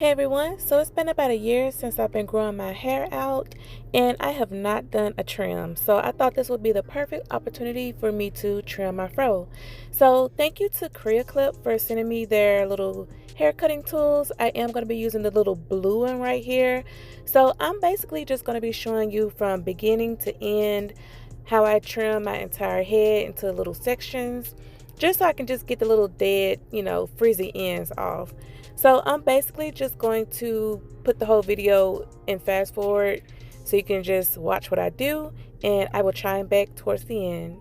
Hey everyone, so it's been about a year since I've been growing my hair out and I have not done a trim. So I thought this would be the perfect opportunity for me to trim my fro. So thank you to CreaClip for sending me their little hair cutting tools. I am going to be using the little blue one right here. So I'm basically just going to be showing you from beginning to end how I trim my entire head into little sections just so I can just get the little dead, frizzy ends off. So I'm basically just going to put the whole video in fast forward so you can just watch what I do, and I will chime back towards the end.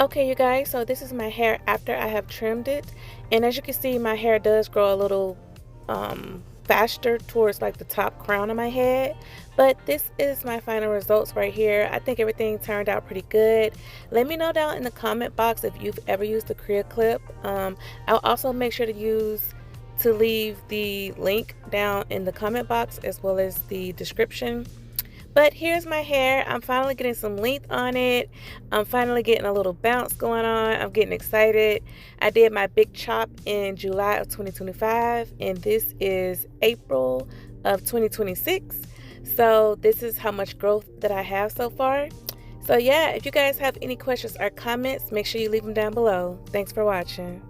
Okay, you guys, so this is my hair after I have trimmed it, and as you can see, my hair does grow a little faster towards like the top crown of my head. But this is my final results right here. I think everything turned out pretty good. Let me know down in the comment box if you've ever used the CreaClip. I'll also make sure to leave the link down in the comment box as well as the description. But here's my hair. I'm finally getting some length on it. I'm finally getting a little bounce going on. I'm getting excited. I did my big chop in July of 2025, and this is April of 2026. So this is how much growth that I have so far. So yeah, if you guys have any questions or comments, make sure you leave them down below. Thanks for watching.